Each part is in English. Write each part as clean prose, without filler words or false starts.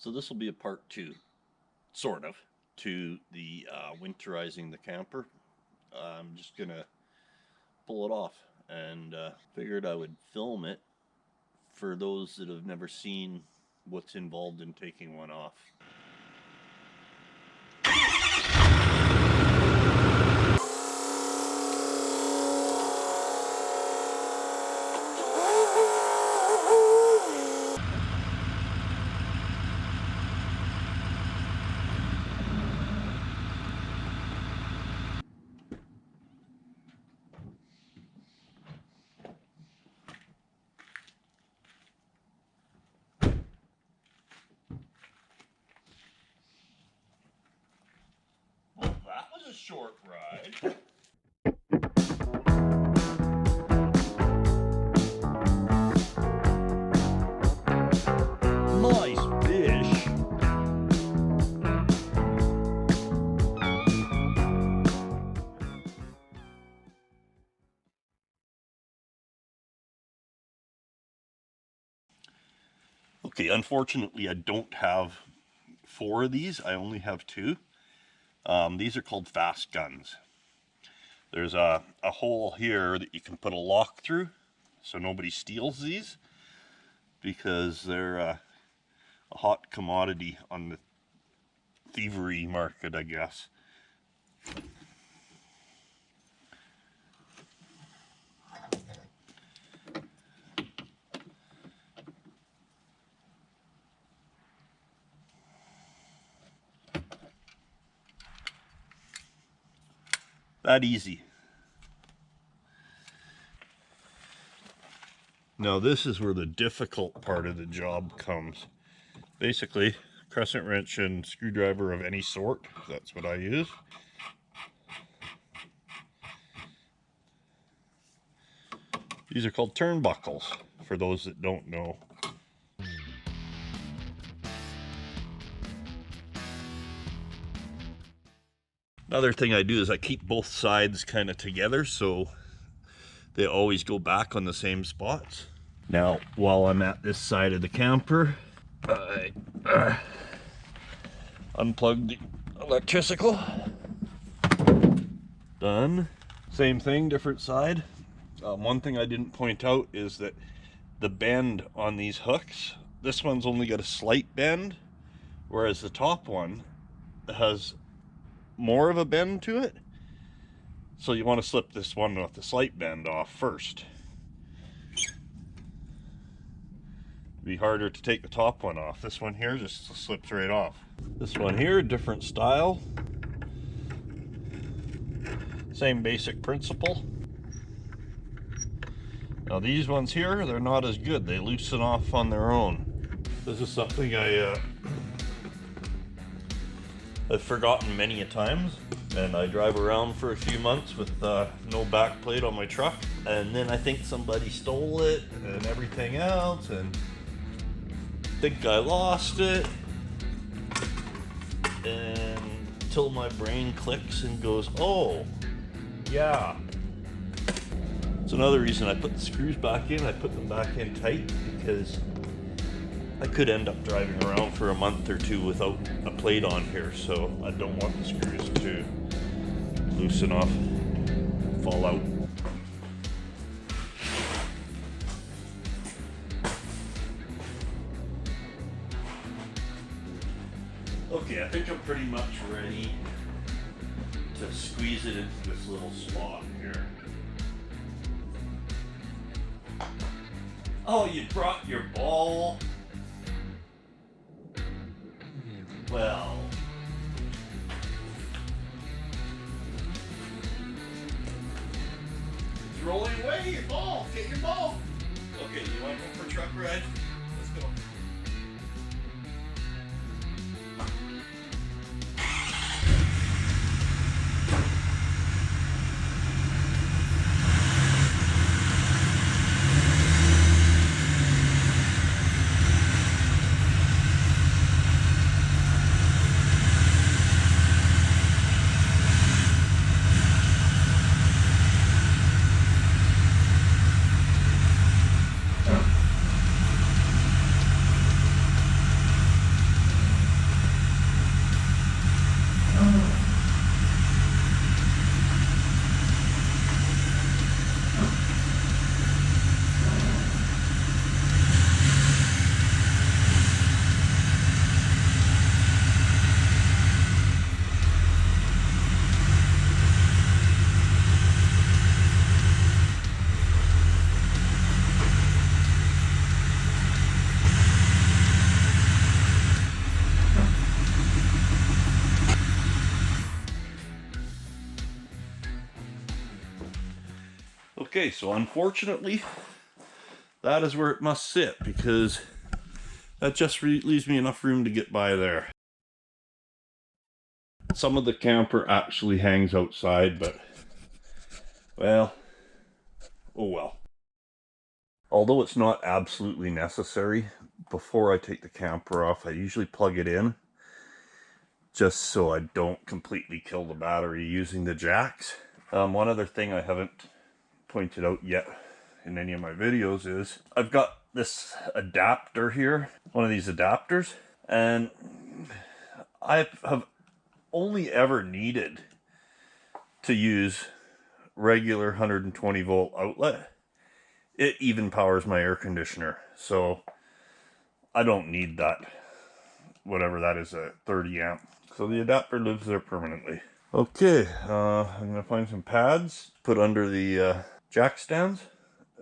So this will be a part two, sort of, to the winterizing the camper. I'm just gonna pull it off, and figured I would film it for those that have never seen what's involved in taking one off. Well, that was a short ride. Nice fish. Okay, unfortunately I don't have 4 of these. I only have 2. These are called fast guns. There's a hole here that you can put a lock through so nobody steals these, because they're a hot commodity on the thievery market, I guess. That easy. Now this is where the difficult part of the job comes. Basically, crescent wrench and screwdriver of any sort, that's what I use. These are called turnbuckles, for those that don't know. Another thing I do is I keep both sides kind of together so they always go back on the same spots. Now, while I'm at this side of the camper, I unplugged the electrical. Done. Same thing, different side. One thing I didn't point out is that the bend on these hooks, this one's only got a slight bend, whereas the top one has more of a bend to it. So you want to slip this one with the slight bend off first. It'd be harder to take the top one off. This one here just slips right off. This one here, different style. Same basic principle. Now these ones here, they're not as good. They loosen off on their own. This is something I've forgotten many a times, and I drive around for a few months with no back plate on my truck, and then I think somebody stole it and everything else, and think I lost it, and until my brain clicks and goes, oh yeah. It's another reason I put the screws back in. I put them back in tight because I could end up driving around for a month or 2 without a plate on here, so I don't want the screws to loosen off, fall out. Okay, I think I'm pretty much ready to squeeze it into this little spot here. Oh, you brought your ball? Well, it's rolling away, your ball. Get your ball. Okay, you want to go for a truck ride? Let's go. Okay, so unfortunately, that is where it must sit, because that just leaves me enough room to get by there. Some of the camper actually hangs outside, but, well, oh well. Although it's not absolutely necessary, before I take the camper off, I usually plug it in, just so I don't completely kill the battery using the jacks. One other thing I haven't pointed out yet in any of my videos is I've got this adapter here, one of these adapters, and I have only ever needed to use regular 120 volt outlet. It even powers my air conditioner, so I don't need that, whatever that is, a 30 amp. So the adapter lives there permanently. Okay, I'm gonna find some pads, put under the jack stands,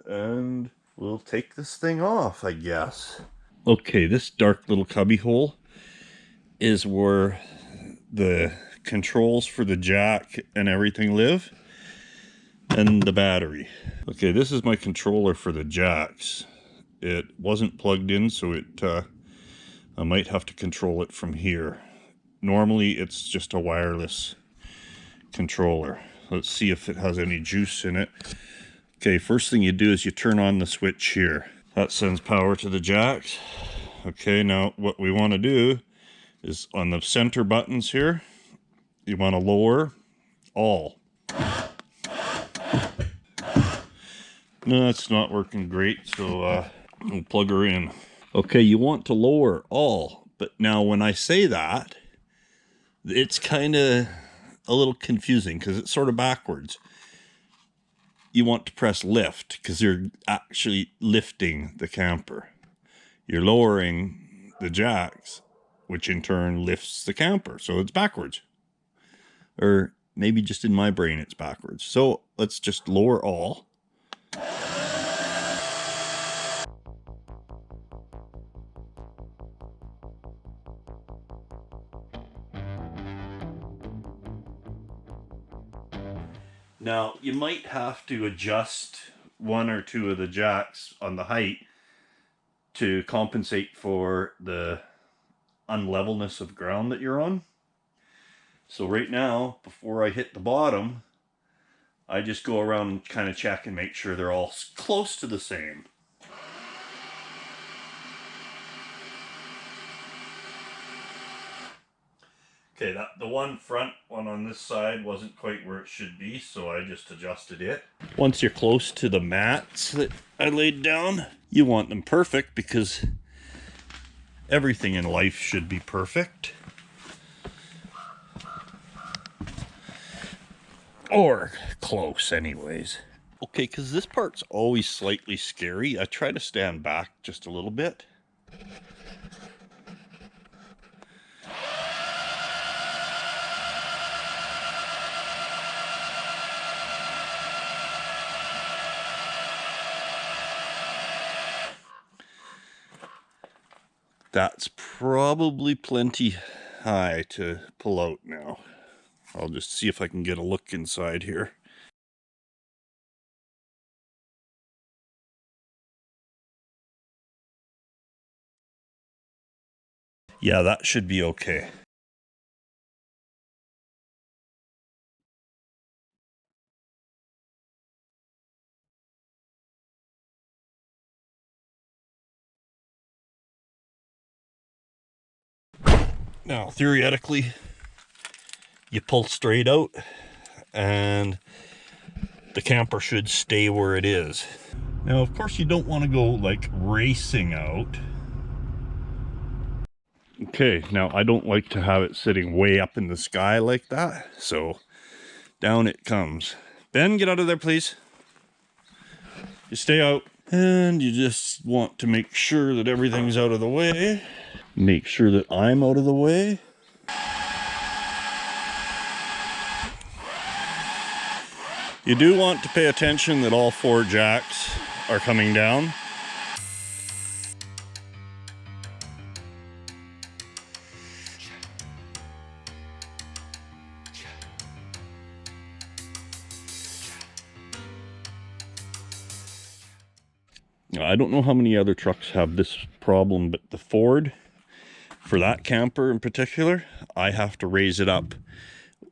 and we'll take this thing off, I guess. Okay, this dark little cubby hole is where the controls for the jack and everything live, and the battery. Okay, this is my controller for the jacks. It wasn't plugged in, so I might have to control it from here. Normally it's just a wireless controller. Let's see if it has any juice in it. Okay, first thing you do is you turn on the switch here. That sends power to the jacks. Okay, now what we want to do is on the center buttons here, you want to lower all. No, it's not working great, so we'll plug her in. Okay, you want to lower all, but now when I say that, it's kind of a little confusing because it's sort of backwards. You want to press lift because you're actually lifting the camper. You're lowering the jacks, which in turn lifts the camper. So it's backwards. Or maybe just in my brain it's backwards. So let's just lower all. Now, you might have to adjust one or two of the jacks on the height to compensate for the unlevelness of ground that you're on. So right now, before I hit the bottom, I just go around and kind of check and make sure they're all close to the same. Okay, the one front one on this side wasn't quite where it should be, so I just adjusted it. Once you're close to the mats that I laid down, you want them perfect because everything in life should be perfect. Or close anyways. Okay, because this part's always slightly scary, I try to stand back just a little bit. That's probably plenty high to pull out now. I'll just see if I can get a look inside here. Yeah, that should be okay. Now, theoretically, you pull straight out and the camper should stay where it is. Now, of course, you don't want to go like racing out. Okay, now I don't like to have it sitting way up in the sky like that, so down it comes. Ben, get out of there, please. You stay out. And you just want to make sure that everything's out of the way. Make sure that I'm out of the way. You do want to pay attention that all four jacks are coming down. I don't know how many other trucks have this problem, but the Ford, for that camper in particular, I have to raise it up,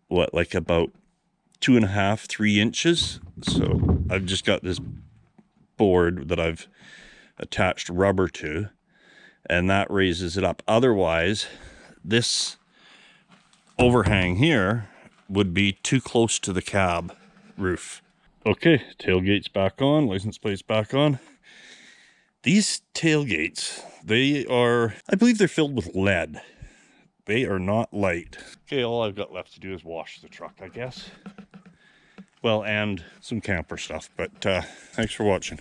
what, like about 2.5, 3 inches. So I've just got this board that I've attached rubber to, and that raises it up. Otherwise, this overhang here would be too close to the cab roof. Okay, tailgate's back on, license plate's back on. These tailgates, they are, I believe they're filled with lead. They are not light. Okay, all I've got left to do is wash the truck, I guess. Well, and some camper stuff, but thanks for watching.